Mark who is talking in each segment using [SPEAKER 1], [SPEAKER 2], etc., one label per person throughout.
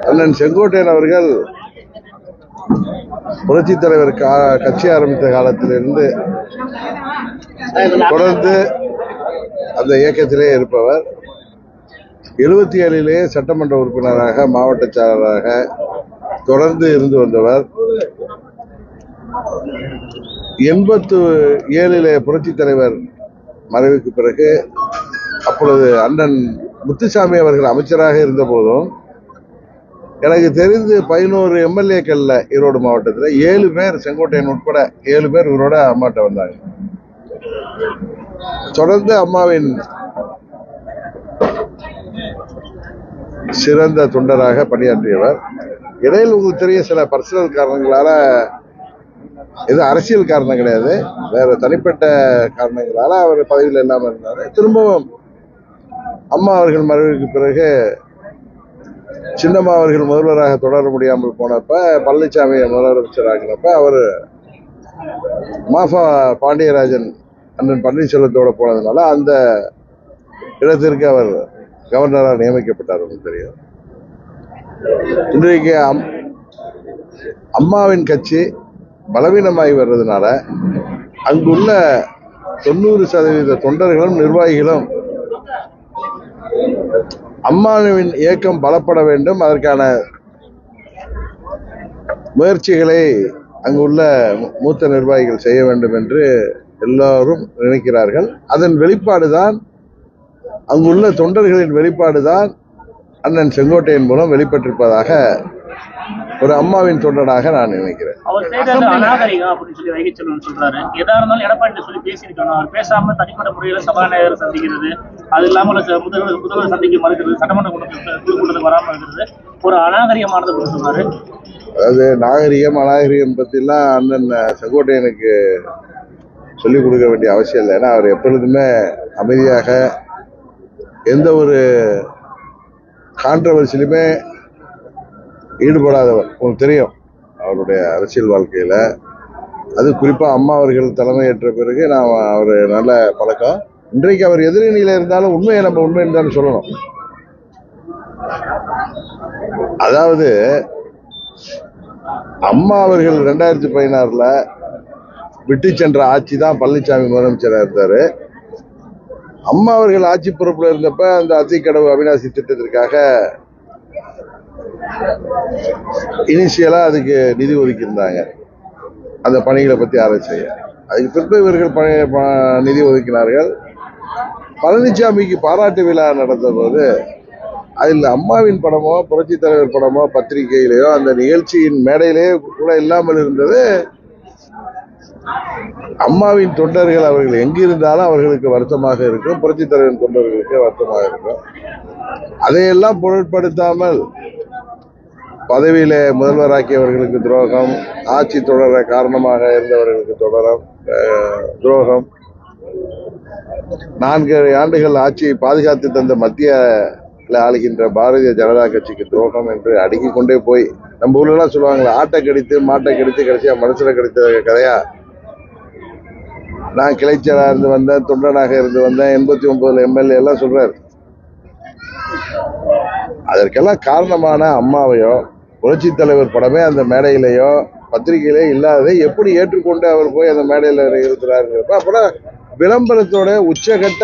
[SPEAKER 1] அண்ணன் செங்கோட்டையன் அவர்கள் புரட்சித் தலைவர் கட்சி ஆரம்பித்த காலத்திலிருந்து தொடர்ந்து அந்த இயக்கத்திலே இருப்பவர். 77 சட்டமன்ற உறுப்பினராக, மாவட்ட செயலாளராக தொடர்ந்து இருந்து வந்தவர். 87 புரட்சித் தலைவர் மறைவுக்கு பிறகு அப்பொழுது அண்ணன் முத்துசாமி அவர்கள் அமைச்சராக இருந்த போதும் எனக்கு தெரிந்து 11 எம்எல்ஏக்கள்ல ஈரோடு மாவட்டத்தில் 7 பேர், செங்கோட்டையன் உட்பட 7 பேர் இவரோட அம்மாட்ட வந்தாங்க. தொடர்ந்து அம்மாவின் சிறந்த தொண்டராக பணியாற்றியவர். இடையில் உங்களுக்கு தெரிய சில பர்சனல் காரணங்களால, இது அரசியல் காரணம் கிடையாது, வேற தனிப்பட்ட காரணங்களால அவர் பதவியில் இல்லாமல் இருந்தார். திரும்பவும் அம்மா அவர்கள் மறைவுக்கு பிறகு சின்னம்மா அவர்கள் முதல்வராக தொடர முடியாமல் போனப்ப, பழனிசாமி முதலமைச்சர் ஆகினப்ப அவர் மாஃபா பாண்டியராஜன் அண்ணன் பன்னீர்செல்வத்தோட போனதுனால அந்த இடத்திற்கு அவர் கவர்னராக நியமிக்கப்பட்டார். உங்களுக்கு தெரியும். இன்றைக்கு அம்மாவின் கட்சி பலவீனமாகி வர்றதுனால அங்குள்ள 90% தொண்டர்களும் நிர்வாகிகளும் அம்மாவின் இயக்கம் பலப்பட வேண்டும், அதற்கான முயற்சிகளை அங்குள்ள மூத்த நிர்வாகிகள் செய்ய வேண்டும் என்று எல்லோரும் நினைக்கிறார்கள். அதன் வெளிப்பாடுதான், அங்குள்ள தொண்டர்களின் வெளிப்பாடுதான் அண்ணன் செங்கோட்டையன் மூலம் வெளிப்பட்டிருப்பதாக ஒரு அம்மாவின் தொண்டனாக நான் நினைக்கிறேன்.
[SPEAKER 2] அவர் செய்தது அநாகரிகம் அப்படின்னு சொல்லி வைகச்செல்வன் சொல்றாரு. எதா இருந்தாலும் எடப்பாடி சொல்லி பேசியிருக்கணும். அவர் பேசாம தனிப்பட்ட முறையில சபாநாயகர் சந்திக்கிறது, அது இல்லாமல் முதல்வர் சந்திக்க மறுக்கிறது, சட்டமன்ற கூட்டத்துக்கு வராமல் இருக்கிறது ஒரு அநாகரிகமானது சொல்றாரு.
[SPEAKER 1] அதாவது நாகரிகம் அநாகரிகம் பத்தி எல்லாம் அண்ணன் செங்கோட்டையனுக்கு சொல்லிக் கொடுக்க வேண்டிய அவசியம் இல்லை. ஏன்னா அவர் எப்பொழுதுமே அமைதியாக எந்த ஒரு கான்ட்ரவர்சிலுமே ஈடுபடாதவர். உங்களுக்கு தெரியும் அவருடைய அரசியல் வாழ்க்கையில. அது குறிப்பா அம்மா அவர்கள் தலைமையேற்ற பிறகு நான் அவர் நல்ல பழக்கம். இன்றைக்கு அவர் எதிரணியில இருந்தாலும் உண்மையை நம்ம உண்மை இருந்தாலும் சொல்லணும். அதாவது அம்மா அவர்கள் 2016 விட்டு சென்ற ஆட்சி தான் பழனிசாமி முதலமைச்சராக இருந்தாரு. அம்மா அவர்கள் ஆட்சி பொறுப்புல இருந்தப்ப அந்த அத்திக்கடவு அவிநாசி திட்டத்திற்காக இனிஷியலா அதுக்கு நிதி ஒதுக்கியிருந்தாங்க, அந்த பணிகளை பத்தி ஆராய்ச்சி செய்ய. அதுக்கு பிறகு இவர்கள் நிதி ஒதுக்கினார்கள். பழனிசாமிக்கு பாராட்டு விழா நடந்த போது அதில் அம்மாவின் படமோ புரட்சி தலைவர் படமோ பத்திரிகையிலேயோ அந்த நிகழ்ச்சியின் மேடையிலேயே கூட இல்லாமல் இருந்தது. அம்மாவின் தொண்டர்கள் அவர்கள் எங்கிருந்தாலும் அவர்களுக்கு வருத்தமாக இருக்கும், புரட்சி தலைவரின் தொண்டர்களுக்கு வருத்தமாக இருக்கும். அதையெல்லாம் பொருட்படுத்தாமல் பதவியில முதல்வராக்கியவர்களுக்கு துரோகம், ஆட்சி தொடர காரணமாக இருந்தவர்களுக்கு துரோகம், 4 ஆண்டுகள் ஆட்சியை பாதுகாத்து தந்த மத்திய ஆளுகின்ற பாரதிய ஜனதா கட்சிக்கு துரோகம் என்று அடுக்கிக் கொண்டே போய், நம்ம ஊர்ல எல்லாம் சொல்லுவாங்களே, ஆட்டை கடித்து மாட்டை கடித்து கடைசியா மனுஷனை கடித்த கதையா. நான் கிளைச்சலா இருந்து வந்தேன், தொண்டனாக இருந்து வந்தேன், 89 எம்எல்ஏ எல்லாம் சொல்றாரு. அதற்கெல்லாம் காரணமான அம்மாவையோ புரட்சி தலைவர் படமே அந்த மேடையிலேயோ பத்திரிகையிலே இல்லாததை எப்படி ஏற்றுக்கொண்டு அவர் போய் அந்த மேடையில் இருக்கிறாருங்கிறப்ப, அப்புறம் விளம்பரத்தோட உச்சகட்ட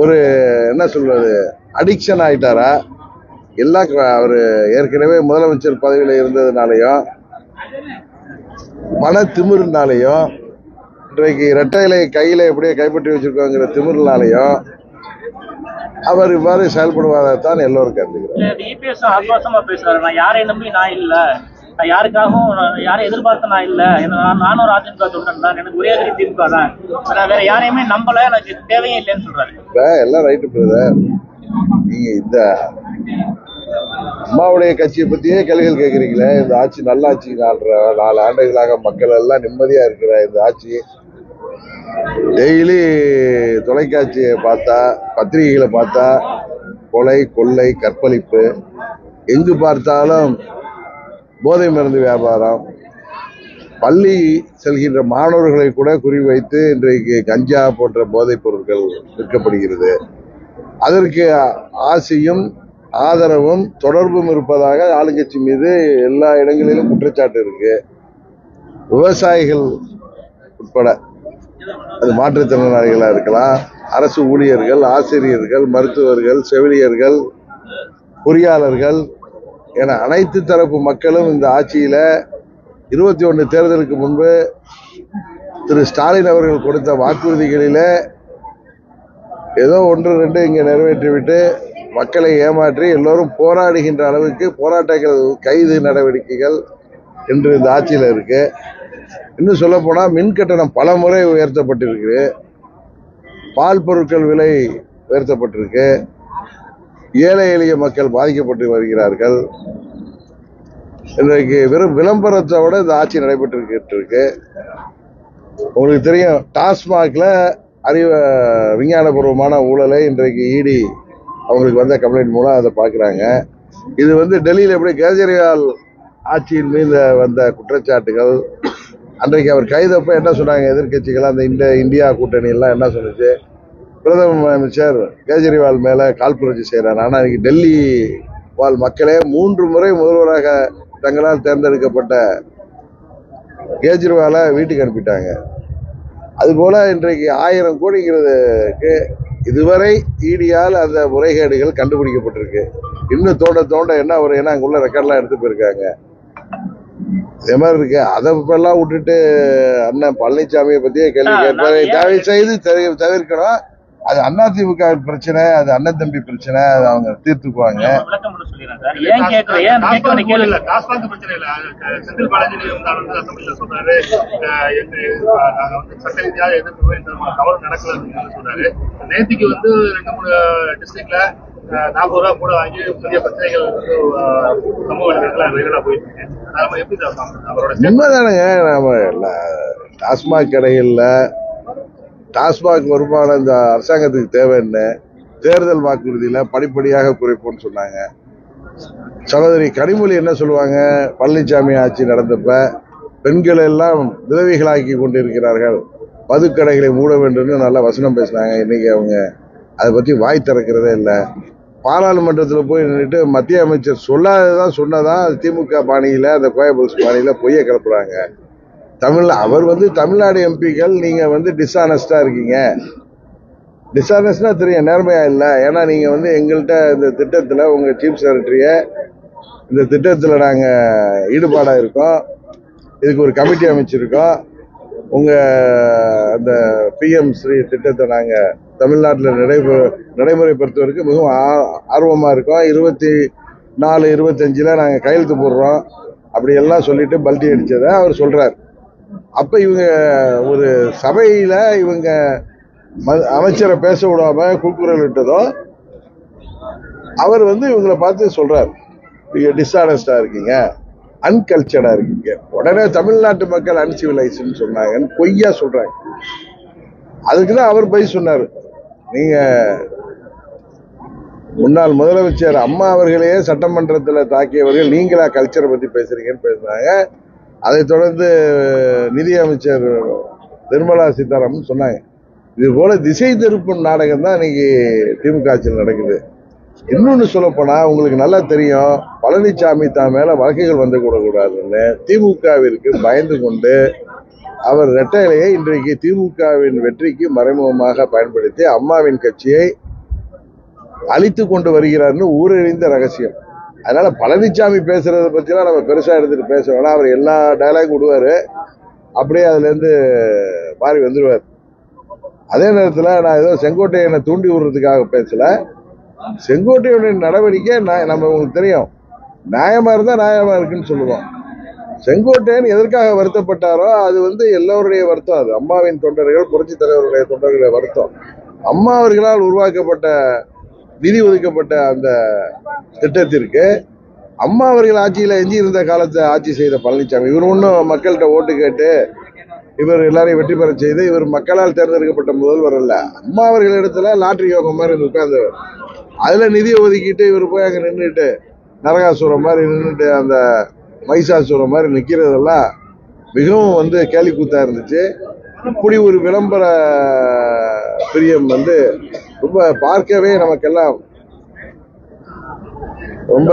[SPEAKER 1] ஒரு என்ன சொல்றது அடிக்ஷன் ஆயிட்டாரா? எல்லாம் அவரு ஏற்கனவே முதலமைச்சர் பதவியில இருந்ததுனாலையும் பண திமிருனாலையும், இன்றைக்கு இரட்டை இலை கையில எப்படியே கைப்பற்றி வச்சிருக்கோங்கிற திமிருனாலையும் அவர் இவ்வாறு செயல்படுவதான் எல்லோரும் கருதுகிறார்.
[SPEAKER 2] ஆத்மாசமா பேசுறாரு. நான் யாரை நம்பி நான் இல்ல, நான் யாருக்காகவும் யாரை எதிர்பார்த்த நான் இல்ல, நானும் ஒரு அதிமுக தொண்டன் தான், எனக்கு ஒரே திமுக தான், நான் வேற யாரையுமே நம்பல, எனக்கு தேவையே இல்லைன்னு சொல்றாரு. இப்ப
[SPEAKER 1] எல்லாம் ரைட்டு பிரதர். நீங்க இந்த அம்மாவுடைய கட்சியை பத்தியே கேள்விகள் கேட்கறீங்களே. இந்த ஆட்சி நல்ல ஆட்சி, 4 ஆண்டுகளாக மக்கள் எல்லாம் நிம்மதியா இருக்கிற இந்த ஆட்சி, டெய்லி தொலைக்காட்சியை பார்த்தா, பத்திரிகைகளை பார்த்தா கொலை, கொள்ளை, கற்பழிப்பு, எங்கு பார்த்தாலும் போதை மருந்து வியாபாரம், பள்ளி செல்கின்ற மாணவர்களை கூட குறிவைத்து இன்றைக்கு கஞ்சா போன்ற போதைப் பொருட்கள் விற்கப்படுகிறது. அதற்கு ஆசையும் ஆதரவும் தொடர்பும் இருப்பதாக ஆளுங்கட்சி மீது எல்லா இடங்களிலும் குற்றச்சாட்டு இருக்கு. விவசாயிகள் உட்பட, அது மாற்றுத்திறனாளிகளா இருக்கலாம், அரசு ஊழியர்கள், ஆசிரியர்கள், மருத்துவர்கள், செவிலியர்கள், பொறியாளர்கள் என அனைத்து தரப்பு மக்களும் இந்த ஆட்சியில 21 தேர்தலுக்கு முன்பு திரு ஸ்டாலின் அவர்கள் கொடுத்த வாக்குறுதிகளில ஏதோ 1-2 இங்க நிறைவேற்றிவிட்டு மக்களை ஏமாற்றி எல்லோரும் போராடுகின்ற அளவுக்கு போராட்டங்கள், கைது நடவடிக்கைகள் என்று இந்த ஆட்சியில் இருக்கு. இன்னும் சொல்ல போனா மின் கட்டணம் பல முறை உயர்த்தப்பட்டிருக்கு, பால் பொருட்கள் விலை உயர்த்தப்பட்டிருக்கு, ஏழை எளிய மக்கள் பாதிக்கப்பட்டு வருகிறார்கள். இன்றைக்கு வெறும் விளம்பரத்தோட இந்த ஆட்சி நடைபெற்று இருக்கு. உங்களுக்கு தெரியும், டாஸ்மாக்ல விஞ்ஞானபூர்வமான ஊழலை இன்றைக்கு இடி அவங்களுக்கு வந்த கம்ப்ளைண்ட் மூலம் அதை பார்க்கிறாங்க. இது டெல்லியில் எப்படி கேஜ்ரிவால் ஆட்சியின் மீது வந்த குற்றச்சாட்டுகள். அன்றைக்கு அவர் கைதப்ப என்ன சொன்னாங்க எதிர்கட்சிகள், அந்த இந்தியா கூட்டணி எல்லாம் என்ன சொன்னுச்சு, பிரதம அமைச்சர் கேஜ்ரிவால் மேல காழ்ப்புணர்ச்சி செய்யறாரு. ஆனா இன்னைக்கு டெல்லி வாழ் மக்களே 3 முறை முதல்வராக தங்களால் தேர்ந்தெடுக்கப்பட்ட கேஜ்ரிவாலை வீட்டுக்கு அனுப்பிட்டாங்க. அதுபோல இன்றைக்கு 1000 கோடிங்கிறதுக்கு இதுவரை இடியால் அந்த முறைகேடுகள் கண்டுபிடிக்கப்பட்டிருக்கு. இன்னும் தோண்ட என்ன ஒரு, ஏன்னா அங்குள்ள ரெக்கார்ட்லாம் எடுத்து போயிருக்காங்க. இதே மாதிரி இருக்கு. அதை எல்லாம் விட்டுட்டு அண்ணன் பழனிசாமியை பத்தியே கேள்வி கேட்பாரு. தயவு செய்து தவிர்க்கணும். அது அதிமுக பிரச்சனை, அது அண்ணன் தம்பி பிரச்சனை, அது அவங்க தீர்த்துக்குவாங்க.
[SPEAKER 3] நேற்றுக்கு 2-3 டிஸ்ட்ரிக்ட்ல 40 ரூபா கூட வாங்கி பெரிய பிரச்சனைகள் சமூக வலைதளங்கள்ல போயிட்டு இருக்கு.
[SPEAKER 1] உண்மைதானுங்க. நம்ம டாஸ்மாக் கடைகள்ல டாஸ்மாக் வருமானம் இந்த அரசாங்கத்துக்கு தேவைன்னு தேர்தல் வாக்குறுதியில படிப்படியாக குறைப்போம்னு சொன்னாங்க. சகோதரி கனிமொழி என்ன சொல்லுவாங்க, பழனிசாமி ஆட்சி நடந்தப்ப பெண்கள் எல்லாம் விதவைகளாக்கி கொண்டிருக்கிறார்கள், மதுக்கடைகளை மூட வேண்டும் நல்ல வசனம் பேசினாங்க. இன்னைக்கு அவங்க அதை பத்தி வாய் திறக்கிறதே இல்லை. பாராளுமன்றத்தில் போய் நின்றுட்டு மத்திய அமைச்சர் சொல்லாததான் சொன்னதான் திமுக பாணியில, அந்த கோயம்புத்தூர் பாணியில பொய்ய கிளப்புறாங்க. அவர் தமிழ்நாடு எம்பிக்கள் நீங்க டிஸ்ஆனஸ்டா இருக்கீங்க. டிஸ்ஆனஸ்டா தெரியும், நேர்மையா இல்லை. ஏன்னா நீங்க எங்கள்கிட்ட இந்த திட்டத்துல உங்க சீஃப் செக்ரட்டரிய இந்த திட்டத்துல நாங்க ஈடுபாடா இருக்கோம், இதுக்கு ஒரு கமிட்டி அமைச்சிருக்கோம், உங்க அந்த PM ஸ்ரீ திட்டத்தை நாங்க தமிழ்நாட்டில் நடைமுறைப்படுத்துவதற்கு மிகவும் ஆர்வமா இருக்கோம். 24, 25 நாங்க கையெழுத்து போடுறோம் அப்படி எல்லாம் சொல்லிட்டு பல்டி அடிச்சதை அவர் சொல்றாரு. அப்ப இவங்க ஒரு சபையில இவங்க அமைச்சரை பேச விடாம கூக்குரல் இட்டதோ அவர் இவங்களை பார்த்து சொல்றாரு, நீங்க டிஸ்ஆனஸ்டா இருக்கீங்க, அன்கல்ச்சர்டா இருக்கீங்க. உடனே தமிழ்நாட்டு மக்கள் அன்சிவிலைஸ்ன்னு சொன்னாங்கன்னு பொய்யா சொல்றாங்க. அதுக்குதான் அவர் போய் சொன்னாரு, நீங்க முன்னாள் முதலமைச்சர் அம்மா அவர்களையே சட்டமன்றத்தில் தாக்கியவர்கள் நீங்களா கல்ச்சரை பத்தி பேசுறீங்கன்னு பேசுறாங்க. அதை தொடர்ந்து நிதி அமைச்சர் நிர்மலா சீதாராமன் சொன்னாங்க. இது போல திசை திருப்பும் நாடகம் தான் இன்னைக்கு திமுக ஆட்சியில் நடக்குது. இன்னொன்னு சொல்ல போனா உங்களுக்கு நல்லா தெரியும், பழனிசாமி தான் மேல வழக்குகள் வந்துவிடக்கூடாதுன்னு திமுகவிற்கு பயந்து கொண்டு அவர் இரட்டையிலையை இன்றைக்கு திமுகவின் வெற்றிக்கு மறைமுகமாக பயன்படுத்தி அம்மாவின் கட்சியை அழித்து கொண்டு வருகிறார்னு ஊரறிந்த ரகசியம். அதனால பழனிசாமி பேசுறதை பத்திலாம் நம்ம பெருசா எடுத்துட்டு பேச வேணாம். அவர் எல்லா டயலாக் விடுவாரு, அப்படியே அதுல இருந்து மாறி வந்துருவார். அதே நேரத்தில் நான் ஏதோ செங்கோட்டையனை தூண்டி விடுறதுக்காக பேசல. செங்கோட்டையுடைய நடவடிக்கை நம்ம உங்களுக்கு தெரியும், நியாயமா இருந்தா நியாயமா இருக்குன்னு சொல்லுவோம். செங்கோட்டையன் எதற்காக வருத்தப்பட்டாரோ அது எல்லோருடைய வருத்தம். அது அம்மாவின் தொண்டர்கள், புரட்சி தலைவருடைய தொண்டர்களுடைய வருத்தம். அம்மா அவர்களால் உருவாக்கப்பட்ட நிதி ஒதுக்கப்பட்ட அந்த திட்டத்திற்கு அம்மா அவர்கள் ஆட்சியில எஞ்சி இருந்த காலத்தை ஆட்சி செய்த பழனிசாமி, இவர் ஒன்றும் மக்கள்கிட்ட ஓட்டு கேட்டு இவர் எல்லாரையும் வெற்றி பெற செய்து இவர் மக்களால் தேர்ந்தெடுக்கப்பட்ட முதல்வர் அல்ல. அம்மா அவர்கள் இடத்துல லாட்டரி யோகம் மாதிரி உட்கார்ந்தவர். அதுல நிதியை ஒதுக்கிட்டு இவர் போய் அங்க நின்றுட்டு நரகாசுரம் மாதிரி நின்றுட்டு அந்த மைசாசுரம் மாதிரி நிக்கிறதெல்லாம் மிகவும் கேலி கூத்தா இருந்துச்சு. இப்படி ஒரு விளம்பர பிரியம் ரொம்ப பார்க்கவே நமக்கெல்லாம் ரொம்ப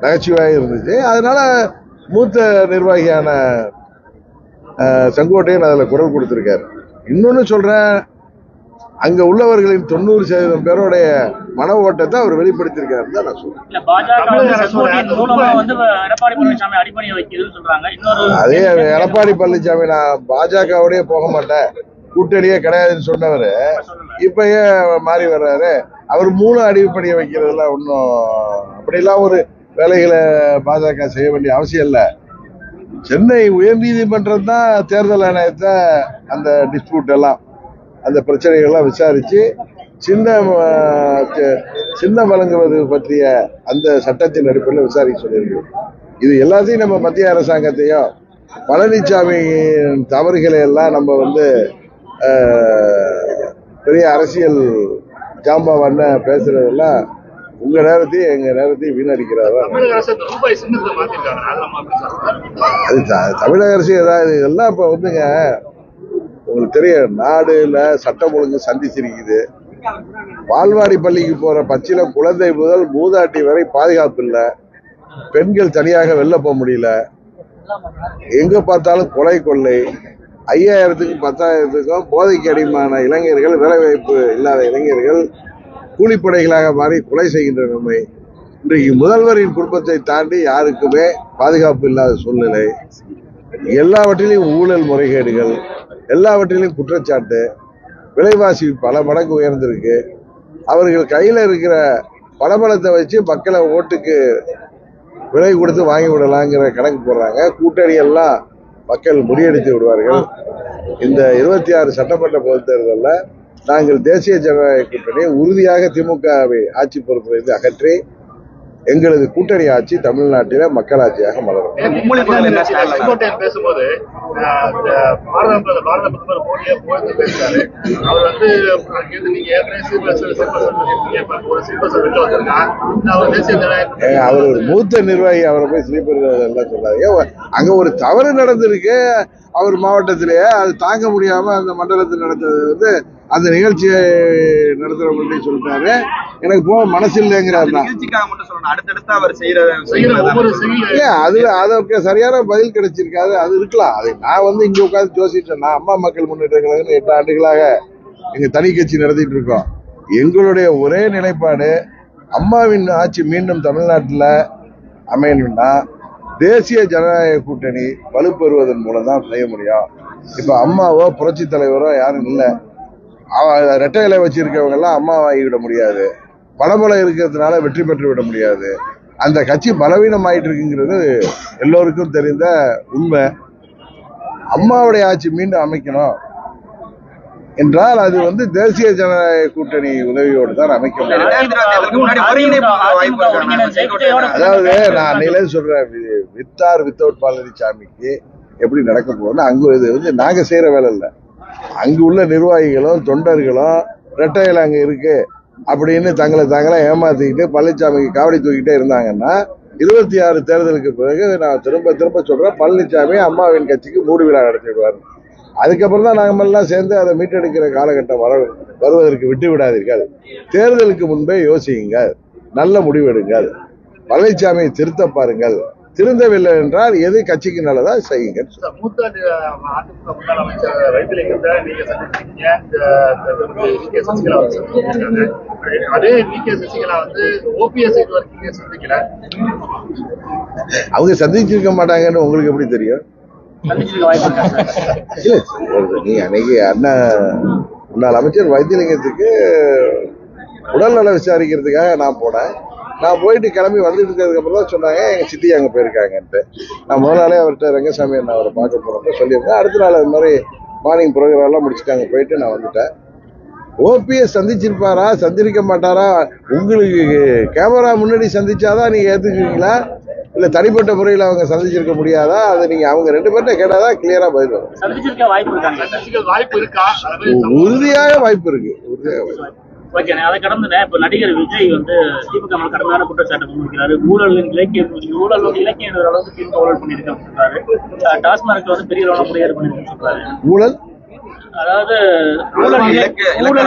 [SPEAKER 1] நகைச்சுவையாக இருந்துச்சு. அதனால மூத்த நிர்வாகியான செங்கோட்டையன் அதில் குரல் கொடுத்திருக்காரு. இன்னொன்னு சொல்றேன், அங்க உள்ளவர்களின் 90% பேருடைய மன ஓட்டத்தை அவர் வெளிப்படுத்தியிருக்காரு தான் நான் சொல்றேன். அதே எடப்பாடி பழனிசாமி நான் பாஜகவோடய போக மாட்டேன், கூட்டணியே கிடையாதுன்னு சொன்னவர் இப்ப ஏன் மாறி வர்றாரு? அவர் 3 அடிப்படைய வைக்கிறதுல ஒன்றும் அப்படிலாம் ஒரு வேலைகளை பாஜக செய்ய வேண்டிய அவசியம் இல்லை. சென்னை உயர்நீதிமன்றம் தான் தேர்தல் ஆணையத்தை அந்த டிஸ்பியூட் எல்லாம் அந்த பிரச்சனைகள்லாம் விசாரிச்சு சின்னம் வழங்குவது பற்றிய அந்த சட்டத்தின் அடிப்படையில் விசாரிக்க சொல்லியிருக்கோம். இது எல்லாத்தையும் நம்ம மத்திய அரசாங்கத்தையும் பழனிசாமி தவறுகளை எல்லாம் நம்ம பெரிய அரசியல் ஜாம்பவான்ன பேசுறதெல்லாம் உங்க நேரத்தையும் எங்க நேரத்தையும் வீணடிக்கிறாரா? அது தமிழக அரசு ஏதாவது இதெல்லாம் இப்ப உங்களுக்கு தெரியும், நாடுல சட்டம் ஒழுங்கு சந்திச்சிருக்குது. பால்வாடி பள்ளிக்கு போற பச்சிலம் குழந்தை முதல் மூதாட்டி வரை பாதுகாப்பு இல்லை. பெண்கள் தனியாக வெளில போக முடியல. எங்க பார்த்தாலும் கொலை கொள்ளை. 5000த்துக்கும் 10,000த்துக்கும் போதைக்கு அடிமையான இளைஞர்கள், வேலைவாய்ப்பு இல்லாத இளைஞர்கள் கூலிப்படைகளாக மாறி கொலை செய்கின்ற நிலைமை. இன்றைக்கு முதல்வரின் குடும்பத்தை தாண்டி யாருக்குமே பாதுகாப்பு இல்லாத சூழ்நிலை. எல்லாவற்றிலும் ஊழல் முறைகேடுகள், எல்லாவற்றிலும் குற்றச்சாட்டு. விலைவாசி பல மடங்கு உயர்ந்திருக்கு. அவர்கள் கையில இருக்கிற பணபலத்தை வச்சு மக்களை ஓட்டுக்கு விலை கொடுத்து வாங்கி விடலாங்கிற கணக்கு போடுறாங்க. கூட்டணி எல்லாம் மக்கள் முறியடித்து விடுவார்கள். இந்த 26 சட்டமன்ற பொதுத் தேர்தலில் நாங்கள் தேசிய ஜனநாயக கூட்டணியை உறுதியாக திமுகவை ஆட்சி பொறுப்பிலிருந்து அகற்றி எங்களது கூட்டணி ஆட்சி தமிழ்நாட்டில மக்களாட்சியாக மலரும்.
[SPEAKER 3] பேசும்போது பாரத பிரதமர் மோடியை புகழ்ந்து பேசுறாரு. அவர்
[SPEAKER 1] அவர் ஒரு மூத்த நிர்வாகி, அவரை போய் ஸ்லீப்பர் எல்லாம் சொல்லாது. அங்க ஒரு தவறு நடந்திருக்கு அவர் மாவட்டத்திலேயே, அது தாங்க முடியாம அந்த மண்டலத்தில் நடந்தது அந்த நிகழ்ச்சியை நடத்துறவங்கள்ட்ட சொல்லிட்டாரு. எனக்கு போக மனசு இல்லைங்கிறாரு. அதுல அதற்கு சரியான பதில் கிடைச்சிருக்காது. அது இருக்கலாம். அது நான் இங்க உட்காந்து யோசிச்சேன். நான் அம்மா மக்கள் முன்னேற்ற கழகம் 8 ஆண்டுகளாக எங்க தனி கட்சி நடத்திட்டு இருக்கோம். எங்களுடைய ஒரே நிலைப்பாடு, அம்மாவின் ஆட்சி மீண்டும் தமிழ்நாட்டில் அமையணும்னா தேசிய ஜனநாயக கூட்டணி வலுப்பெறுவதன் மூலம் தான் செய்ய முடியும். இப்ப அம்மாவோ புரட்சி தலைவரோ யாரும் இல்லை. ரெட்டை இலை வச்சிருக்கவங்க எல்லாம் அம்மா வாங்கிவிட முடியாது. பலபலம் இருக்கிறதுனால வெற்றி பெற்று விட முடியாது. அந்த கட்சி பலவீனம் ஆயிட்டு இருக்குங்கிறது எல்லோருக்கும் தெரிந்த உண்மை. அம்மாவுடைய ஆட்சி மீண்டும் அமைக்கணும் என்றால் அது தேசிய ஜனநாயக கூட்டணி உதவியோடு தான் அமைக்க முடியும். அதாவது நான் அன்னையிலே சொல்றேன், வித்தார் வித்தவுட் பழனிசாமிக்கு எப்படி நடக்க போகுதுன்னா, அங்க இது நாங்க செய்யற வேலை இல்லை. அங்கு உள்ள நிர்வாகிகளும் தொண்டர்களும் ரெட்டையில அங்க இருக்கு அப்படின்னு தங்களை ஏமாத்திக்கிட்டு பழனிசாமிக்கு காவடி தூக்கிட்டே இருந்தாங்கன்னா 26 தேர்தலுக்கு பிறகு நான் திரும்ப சொல்றேன், பழனிசாமி அம்மாவின் கட்சிக்கு மூடு விழா நடத்திடுவார். அதுக்கப்புறம் தான் நாங்கள் எல்லாம் சேர்ந்து அதை மீட்டெடுக்கிற காலகட்டம் வருவதற்கு விட்டு விடாதீர்கள். தேர்தலுக்கு முன்பே யோசியுங்கள், நல்ல முடிவெடுங்கள், பழனிசாமியை திருத்த பாருங்கள். திருந்தவில்லை என்றால் எது கட்சிக்கு நல்லதா செய்யுங்க.
[SPEAKER 3] மூத்த அதிமுக முன்னாள் அமைச்சர் வைத்திலிங்கத்தை நீங்க சந்திச்சிருக்கீங்க. சசிகலா அதே சசிகலா ஓபிஎஸ் இது வரைக்கும் சந்திக்கல.
[SPEAKER 1] அவங்க சந்திச்சிருக்க மாட்டாங்கன்னு உங்களுக்கு எப்படி தெரியும்? நீங்க அன்னைக்கு அண்ணா முன்னாள் அமைச்சர் வைத்திலிங்கத்துக்கு உடல்நல விசாரிக்கிறதுக்காக நான் போனேன். நான் போயிட்டு கிளம்பி வந்துட்டு இருக்கிறதுக்கு அப்புறம் தான் சொன்னாங்க எங்க சித்தி அங்க போயிருக்காங்கன்ட்டு. நான் முதல் நாளே அவர்கிட்ட ரங்கசாமி நான் அவரை பார்க்க போனப்ப சொல்லியிருந்தேன். அடுத்த நாள் அது மாதிரி மார்னிங் ப்ரோக்ராம் எல்லாம் முடிச்சுட்டு அங்க போயிட்டு நான் வந்துட்டேன். ஓபிஎஸ் சந்திச்சிருப்பாரா சந்திரிக்க மாட்டாரா? உங்களுக்கு கேமரா முன்னாடி சந்திச்சாதான் நீங்க ஏத்துக்குவீங்களா, இல்ல தனிப்பட்ட முறையில் அவங்க சந்திச்சிருக்க முடியாதா? அதை நீங்க அவங்க 2 பேர்ட்ட கேட்டாதான் கிளியரா பதில் வரும். உறுதியாக வாய்ப்பு இருக்கு.
[SPEAKER 2] ஓகே, அதை கடந்து இப்ப நடிகர் விஜய் திமுக கடுமையான குற்றச்சாட்டு முன்வைக்கிறாரு. ஊழல் இலக்கியம் எழுதுற அளவுக்கு திமுக ஊழல் பண்ணிருக்காரு சொல்றாரு. டாஸ்மார்க்ல பெரிய அளவுல முறையீடு பண்ணிருக்கேன்னு சொல்றாரு.
[SPEAKER 1] ஊழல்
[SPEAKER 2] அதாவது ஊழல்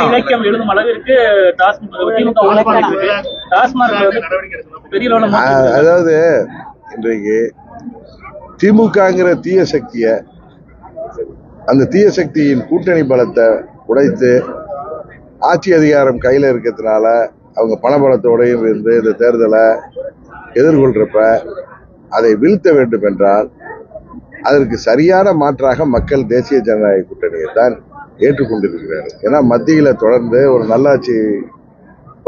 [SPEAKER 2] இலக்கியம் எழுதும் அளவிற்கு பெரிய
[SPEAKER 1] அதாவது இன்றைக்கு திமுகங்கிற தீய சக்திய அந்த தீய சக்தியின் கூட்டணி பலத்தை உடைத்து ஆட்சி அதிகாரம் கையில இருக்கிறதுனால அவங்க பணபலத்தோடையும் இருந்து இந்த தேர்தலை எதிர்கொள்றப்ப அதை வீழ்த்த வேண்டும் என்றால் அதற்கு சரியான மாற்றாக மக்கள் தேசிய ஜனநாயக கூட்டணியை தான் ஏற்றுக்கொண்டிருக்கிறார்கள். ஏன்னா மத்தியில தொடர்ந்து ஒரு நல்லாட்சி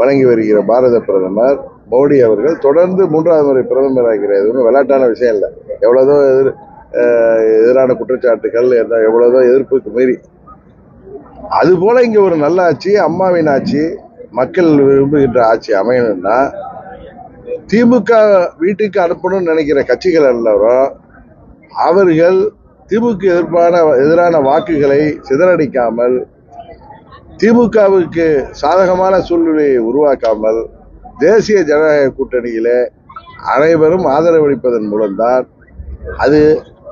[SPEAKER 1] வழங்கி வருகிற பாரத பிரதமர் மோடி அவர்கள் தொடர்ந்து 3வது முறை பிரதமர் ஆகிறார். ஒன்றும் விளையாட்டான விஷயம் இல்லை. எவ்வளவுதோ எதிரான குற்றச்சாட்டுகள், எவ்வளவுதோ எதிர்ப்புக்கு மீறி அது போல இங்க ஒரு நல்ல ஆட்சி, அம்மாவின் ஆட்சி, மக்கள் விரும்புகின்ற ஆட்சி அமையணும்னா திமுக வீட்டுக்கு அனுப்பணும்னு நினைக்கிற கட்சிகள் எல்லாரும் அவர்கள் திமுக எதிரான வாக்குகளை சிதறடிக்காமல், திமுகவுக்கு சாதகமான சூழ்நிலையை உருவாக்காமல் தேசிய ஜனநாயக கூட்டணியிலே அனைவரும் ஆதரவளிப்பதன் மூலம்தான் அது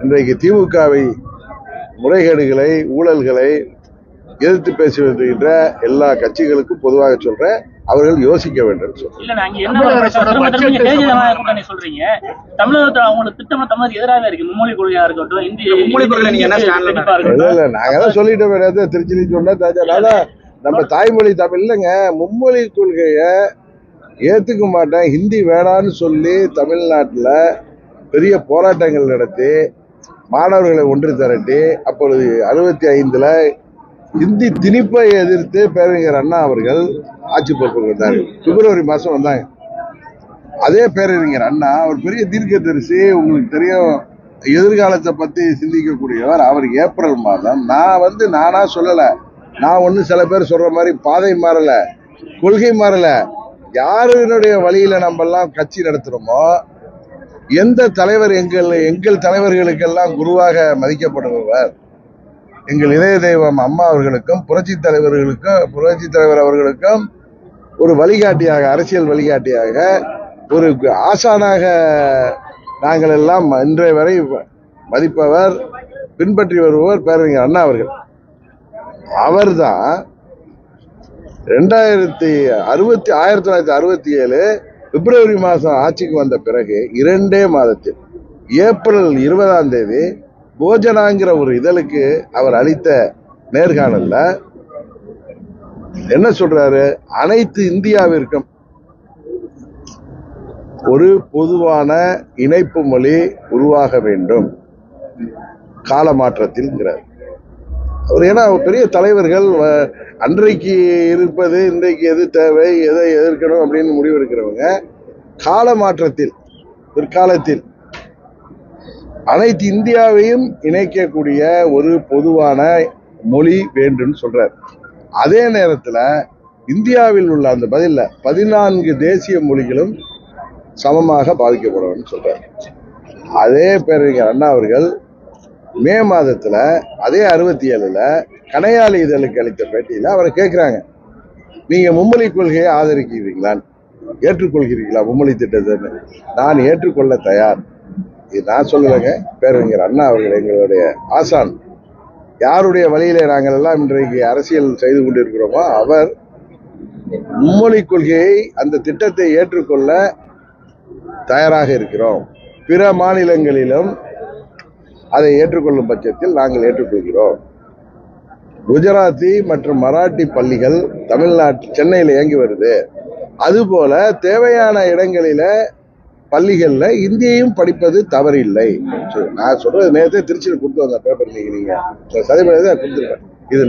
[SPEAKER 1] இன்றைக்கு திமுகவை முறைகேடுகளை, ஊழல்களை எதிர்த்து பேசி வருகின்ற எல்லா கட்சிகளுக்கும் பொதுவாக சொல்றேன், அவர்கள் யோசிக்க வேண்டும்.
[SPEAKER 2] சொல்றீங்க தமிழகத்துல அவங்களுக்கு திட்டம் தமிழக எதிராக இருக்கு. மும்மொழி கொள்கையா இருக்கட்டும்,
[SPEAKER 1] இல்ல நாங்க தான் சொல்லிட்டோம். திருச்சி சொன்னா நம்ம தாய்மொழி தமிழ் இல்லைங்க. மும்மொழி கொள்கைய ஏத்துக்க மாட்டேன், ஹிந்தி வேணான்னு சொல்லி தமிழ்நாட்டுல பெரிய போராட்டங்கள் நடத்தி மாணவர்களை ஒன்று திரட்டி அப்பொழுது 65ல ஹிந்தி திணிப்பை எதிர்த்து பேரறிஞர் அண்ணா அவர்கள் ஆட்சி பொறுப்புக்கு வந்தார்கள். பிப்ரவரி மாசம் வந்தாங்க. அதே பேரறிஞர் அண்ணா ஒரு பெரிய தீர்க்கதரிசி, உங்களுக்கு தெரியும், எதிர்காலத்தை பத்தி சிந்திக்கக்கூடியவர். அவர் ஏப்ரல் மாதம் நானா சொல்லல, நான் ஒண்ணு சில பேர் சொல்ற மாதிரி பாதை மாறல, கொள்கை மாறல, யாருடைய வழியில நம்ம எல்லாம் கட்சி நடத்துறோமோ, எந்த தலைவர் எங்கள் தலைவர்களுக்கெல்லாம் குருவாக மதிக்கப்படுபவர், எங்கள் இதய தெய்வம் அம்மா அவர்களுக்கும் புரட்சி தலைவர் அவர்களுக்கும் ஒரு வழிகாட்டியாக, அரசியல் வழிகாட்டியாக, ஒரு ஆசானாக நாங்கள் எல்லாம் இன்றைய வரை மதிப்பவர், பின்பற்றி வருபவர் பேரறிஞர் அண்ணா அவர்கள். அவர்தான் 1967 பிப்ரவரி மாதம் ஆட்சிக்கு வந்த பிறகு 2 மாதத்தில் ஏப்ரல் 20ஆம் தேதி போஜனாங்கிற ஒரு இதழுக்கு அவர் அளித்த நேர்காணல்ல என்ன சொல்றாரு? அனைத்து இந்தியாவிற்கும் ஒரு பொதுவான இணைப்பு மொழி உருவாக வேண்டும் கால மாற்றத்தில். அவர் ஏன்னா பெரிய தலைவர்கள் அன்றைக்கு இருப்பது இன்றைக்கு எது தேவை, எதை எதிர்க்கணும் அப்படின்னு முடிவு எடுக்கிறவங்க கால மாற்றத்தில் பிற்காலத்தில் அனைத்து இந்தியாவையும் இணைக்கக்கூடிய ஒரு பொதுவான மொழி வேண்டும் சொல்றார். அதே நேரத்தில் இந்தியாவில் உள்ள அந்த 14 தேசிய மொழிகளும் சமமாக பாதிக்கப்படும் சொல்றார். அதே பேரறிஞர் அண்ணா அவர்கள் மே மாதத்துல அதே 67ல கனையாளி இதழுக்கு அளித்த பேட்டியில அவரை கேட்கிறாங்க, நீங்க மும்மொழி கொள்கையை ஆதரிக்கிறீங்களான்னு, ஏற்றுக்கொள்கிறீர்களா மும்மொழி திட்டத்தை? நான் ஏற்றுக்கொள்ள தயார். இது நான் சொல்லலைங்க, பேரறிஞர் அண்ணா அவர்கள் எங்களுடைய ஆசான். யாருடைய வழியிலே நாங்கள் எல்லாம் இன்றைக்கு அரசியல் செய்து கொண்டிருக்கிறோமோ அவர் மும்மொழி கொள்கையை, அந்த திட்டத்தை ஏற்றுக்கொள்ள தயாராக இருக்கிறோம். பிற மாநிலங்களிலும் அதை ஏற்றுக்கொள்ளும் பட்சத்தில் நாங்கள் ஏற்றுக்கொள்கிறோம். குஜராத்தி மற்றும் மராட்டி பள்ளிகள் சென்னையில் இயங்கி வருது. அதுபோல தேவையான இடங்களில பள்ளிகள்ல இந்தியையும் படிப்பது தவறில்லை. நான் சொல்றது நேரத்தை திருச்சியில் கொடுத்து வந்த பேப்பர் நீங்க சதிபதி கொடுத்துருக்கேன். இது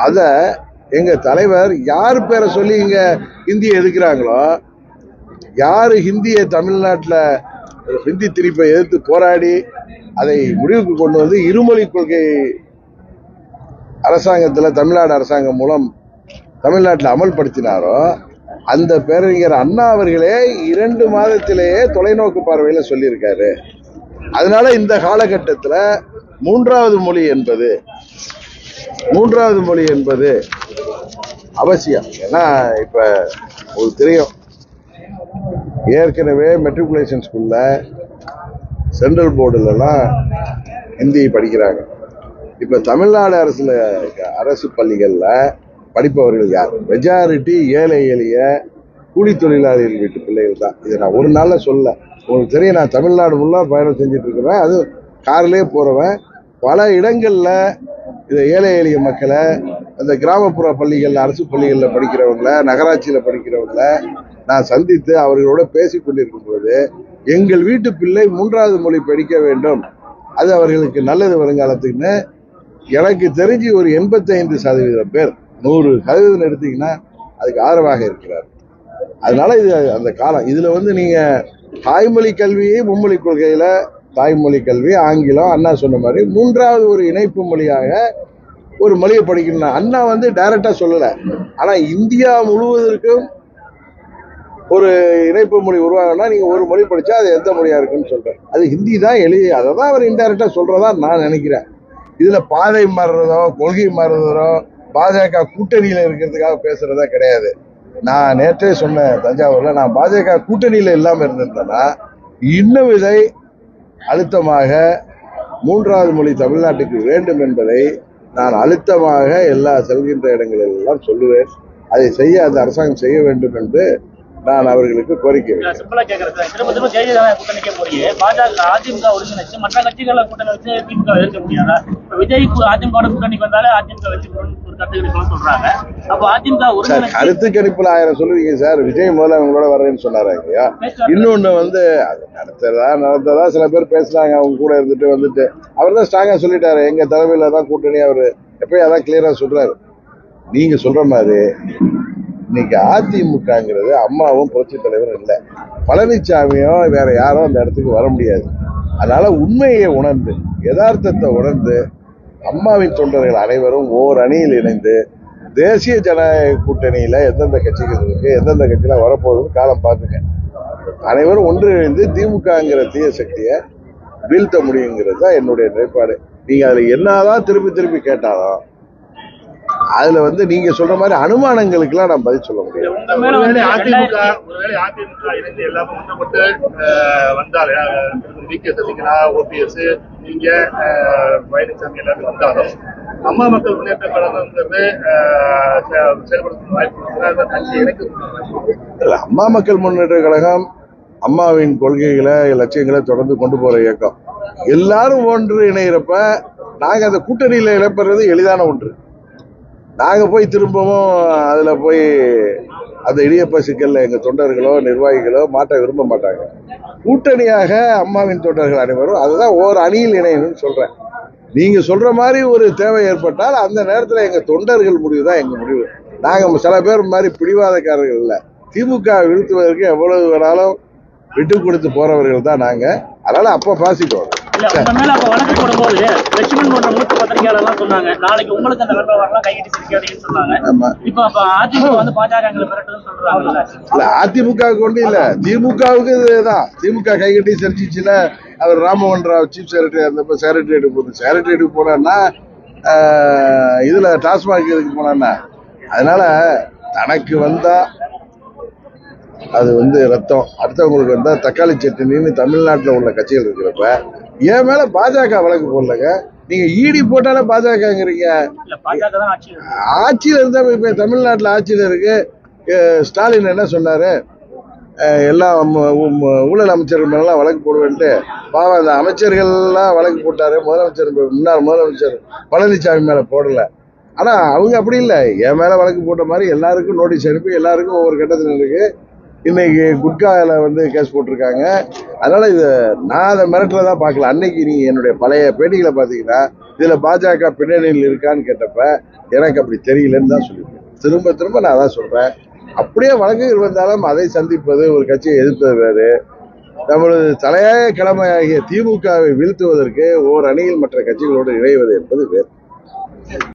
[SPEAKER 1] அத எங்க தலைவர் யார் பேரை சொல்லி இங்க ஹிந்தியை எதிர்க்கிறாங்களோ, யாரு ஹிந்தியை தமிழ்நாட்டில் ஹிந்தி திணிப்பை எதிர்த்து போராடி அதை முடிவுக்கு கொண்டு வந்து இருமொழி கொள்கை அரசாங்கத்தில் தமிழ்நாடு அரசாங்கம் மூலம் தமிழ்நாட்டில் அமல்படுத்தினாரோ அந்த பேரறிஞர் அண்ணா அவர்களே 2 மாதத்திலேயே தொலைநோக்கு பார்வையில் சொல்லியிருக்காரு. அதனால இந்த காலகட்டத்தில் மூன்றாவது மொழி என்பது அவசியம். ஏன்னா இப்ப உங்களுக்கு தெரியும், ஏற்கனவே மெட்ரிகுலேஷன் ஸ்கூல்ல சென்ட்ரல் போர்டுலாம் ஹிந்தி படிக்கிறாங்க. இப்ப தமிழ்நாடு அரசு பள்ளிகள்ல படிப்பவர்கள் யார்? மெஜாரிட்டி ஏழை எளிய கூலி தொழிலாளிகள் வீட்டு பிள்ளைகள் தான். இதை நான் ஒரு நாள்ல சொல்ல, உங்களுக்கு தெரியும். நான் தமிழ்நாடு ஃபுல்லா பயணம் செஞ்சுட்டு இருக்கிறேன். அது கார்லயே போறவன். பல இடங்கள்ல இந்த ஏழை எளிய மக்களை, அந்த கிராமப்புற பள்ளிகள், அரசு பள்ளிகள்ல படிக்கிறவங்கள, நகராட்சியில படிக்கிறவங்கள நான் சந்தித்து அவர்களோட பேசிக் கொண்டிருக்கும் பொழுது, எங்கள் வீட்டு பிள்ளை 3வது மொழி படிக்க வேண்டும், அது அவர்களுக்கு நல்லது வருங்காலத்துக்குன்னு எனக்கு தெரிஞ்சு ஒரு 85% பேர், 100% எடுத்தீங்கன்னா அதுக்கு ஆதரவாக இருக்கிறார். அதனால இது அந்த காலம். இதுல நீங்க தாய்மொழி கல்வியை மும்மொழி கொள்கையில தாய்மொழி கல்வி, ஆங்கிலம், அண்ணா சொன்ன மாதிரி 3வது ஒரு இணைப்பு மொழியாக ஒரு மொழியை படிக்கணும். அண்ணா டைரக்டா சொல்லல, ஆனா இந்தியா முழுவதற்கும் ஒரு இணைப்பு மொழி உருவாகணும்னா நீங்க ஒரு மொழி படிச்சா அது எந்த மொழியா இருக்குன்னு சொல்றேன். அது ஹிந்தி தான் எளிய. அதை தான் அவர் இன்டைரக்டா சொல்றதா நான் நினைக்கிறேன். இதுல பாதை மாறுறதோ கொள்கை மாறுறதோ பாஜக கூட்டணியில இருக்கிறதுக்காக பேசுறதா கிடையாது. நான் நேற்றே சொன்னேன் தஞ்சாவூர்ல, நான் பாஜக கூட்டணியில இல்லாம இருந்திருந்தேன்னா இன்னும் இதை அழுத்தமாக 3வது மொழி தமிழ்நாட்டுக்கு வேண்டும் என்பதை நான் அழுத்தமாக எல்லா செல்கின்ற இடங்களில் எல்லாம் சொல்லுவேன். அதை செய்ய அந்த அரசாங்கம் செய்ய வேண்டும் என்று நான் அவர்களுக்கு கோரிக்கை வைக்கிறேன்.
[SPEAKER 2] சிம்பிளா கேக்குறேன். திரும்ப திரும்ப ஜெயலலிதா கூட்டணிக்கே போறீங்க. பாஜக அதிமுக ஒருங்கிணைச்சு மற்ற கட்சிகளை கூட்டணி வச்சு திமுக எதிர்க்க முடியாதா? விஜய் அதிமுக கூட்டணிக்கு வந்தாலே அதிமுக வச்சு ஒரு கருத்து கணிப்பு சொல்றாங்க. அப்ப அதிமுக ஒருங்கிணைச்சு
[SPEAKER 1] கருத்து கணிப்புல 1000 சொல்லுவீங்க சார். விஜய் முதல்ல அவங்களோட வர்றேன்னு சொன்னாரு இல்லையா? இன்னொன்னு அது நடத்ததா சில பேர் பேசுறாங்க. அவங்க கூட வந்துட்டு அவர் தான் ஸ்ட்ராங்கா சொல்லிட்டாரு, எங்க தலைமையில தான் கூட்டணி. அவரு எப்பயும் அதான் கிளியரா சொல்றாரு. நீங்க சொல்ற மாதிரி இன்னைக்கு அதிமுகங்கிறது அம்மாவும் புரட்சி தலைவரும் இல்லை, பழனிசாமியும் வேற யாரும் அந்த இடத்துக்கு வர முடியாது. அதனால உண்மையை உணர்ந்து, யதார்த்தத்தை உணர்ந்து, அம்மாவின் தொண்டர்கள் அனைவரும் ஓர் அணியில் இணைந்து தேசிய ஜனநாயக கூட்டணியில எந்தெந்த கட்சிகள் இருக்கு, எந்தெந்த கட்சியில வரப்போகுதுன்னு காலம் பார்த்துங்க. அனைவரும் ஒன்றிணைந்து திமுகங்கிற தீய சக்தியை வீழ்த்த முடியுங்கிறது தான் என்னுடைய நிலைப்பாடு. நீங்க அதுல என்னதான் திருப்பி கேட்டாலும் அதுல நீங்க சொல்ற மாதிரி அனுமானங்களுக்கு எல்லாம் நான் பதில் சொல்ல முடியாது.
[SPEAKER 3] ஒருவேளை அதிமுக இணைந்து எல்லாமே ஒன்றப்பட்டு வந்தால் வி.கே. சசிகலா, ஓபிஎஸ், நீங்க பழனிசாமி எல்லாரும் வந்தாலும் அம்மா மக்கள் முன்னேற்ற கழகம்ங்கிறது செயல்படுத்தும் வாய்ப்பு கட்சி இணைக்க.
[SPEAKER 1] அம்மா மக்கள் முன்னேற்ற கழகம் அம்மாவின் கொள்கைகளை, லட்சியங்களை தொடர்ந்து கொண்டு போற இயக்கம். எல்லாரும் ஒன்று இணைகிறப்ப நாங்க அந்த கூட்டணியில இணைப்படுறது எளிதான ஒன்று. நாங்க போய் திரும்பவும் அதுல போய் அந்த இடியப்ப சிக்கல்ல எங்க தொண்டர்களோ நிர்வாகிகளோ மாட்ட விரும்ப மாட்டாங்க. கூட்டணியாக அம்மாவின் தொண்டர்கள் அனைவரும் அதுதான் ஓர் அணியில் இணையணும்னு சொல்றேன். நீங்க சொல்ற மாதிரி ஒரு தேவை ஏற்பட்டால் அந்த நேரத்துல எங்க தொண்டர்கள் முடிவு தான் எங்க முடிவு. நாங்க சில பேர் மாதிரி பிடிவாதக்காரர்கள் இல்ல. திமுக வீழ்த்துவதற்கு எவ்வளவு வேணாலும் விட்டு கொடுத்து போறவர்கள் தான் நாங்க. அதனால அப்ப பாசிட்டோம்.
[SPEAKER 2] வழக்கு போடும்போது லட்சுமண் போன்ற மூத்த பத்திரிகையாளர் சொன்னாங்க, நாளைக்கு உங்களுக்கு அந்த வரலாம் கையிட்டு சிரிக்காதீங்கன்னு சொன்னாங்க. இப்ப அதிமுக பாஜக மிரட்டுன்னு சொல்றாங்க.
[SPEAKER 1] அதிமுக கொண்டு இல்ல, திமுகவுக்கு இதுதான். திமுக கைகட்டி சிரிச்சிச்சுல. அவர் ராமமோகன் ராவ் சீஃப் செக்ரட்டரி இருந்தப்ப செக்ரட்டரியேட்டுக்கு போனா இதுல டாஸ்மாக் இதுக்கு போனா. அதனால தனக்கு வந்தா அது ரத்தம், அடுத்தவங்களுக்கு வந்தா தக்காளி சட்னின்னு தமிழ்நாட்டில் உள்ள கட்சிகள் இருக்கிறப்ப என் மேல பாஜக வழக்கு போடலங்க. நீங்க ஈடி போட்டாலே பாஜகங்கிறீங்க. ஆட்சியில இருந்தா இப்ப தமிழ்நாட்டில் ஆட்சியில இருக்கு. ஸ்டாலின் என்ன சொன்னாரு, எல்லா ஊழல் அமைச்சர்கள் மேலாம் வழக்கு போடுவேன்ட்டு பாவம் அந்த அமைச்சர்கள்லாம் வழக்கு போட்டாரு. முன்னாள் முதலமைச்சர் பழனிசாமி மேல போடல. ஆனா அவங்க அப்படி இல்லை, என் மேல வழக்கு போட்ட மாதிரி எல்லாருக்கும் நோட்டீஸ் அனுப்பி எல்லாருக்கும் ஒவ்வொரு கட்டத்தில் இருக்கு. இன்னைக்கு குட்கால கேஸ் போட்டிருக்காங்க. அதனால இது நான் அதை மிரட்டலதான் பார்க்கல. அன்னைக்கு நீங்க என்னுடைய பழைய பேட்டிகளை பாத்தீங்கன்னா இதுல பாஜக பின்னணியில் இருக்கான்னு கேட்டப்ப எனக்கு அப்படி தெரியலன்னு தான் சொல்லியிருக்கேன். திரும்ப நான் அதான் சொல்றேன். அப்படியே வழக்குகள் வந்தாலும் அதை சந்திப்பது, ஒரு கட்சியை எதிர்ப்பது வேறு. நம்மளது தலையாய கடமையாகிய திமுகவை வீழ்த்துவதற்கு ஓர் அணியில் மற்ற கட்சிகளோடு இணைவது என்பது வேறு.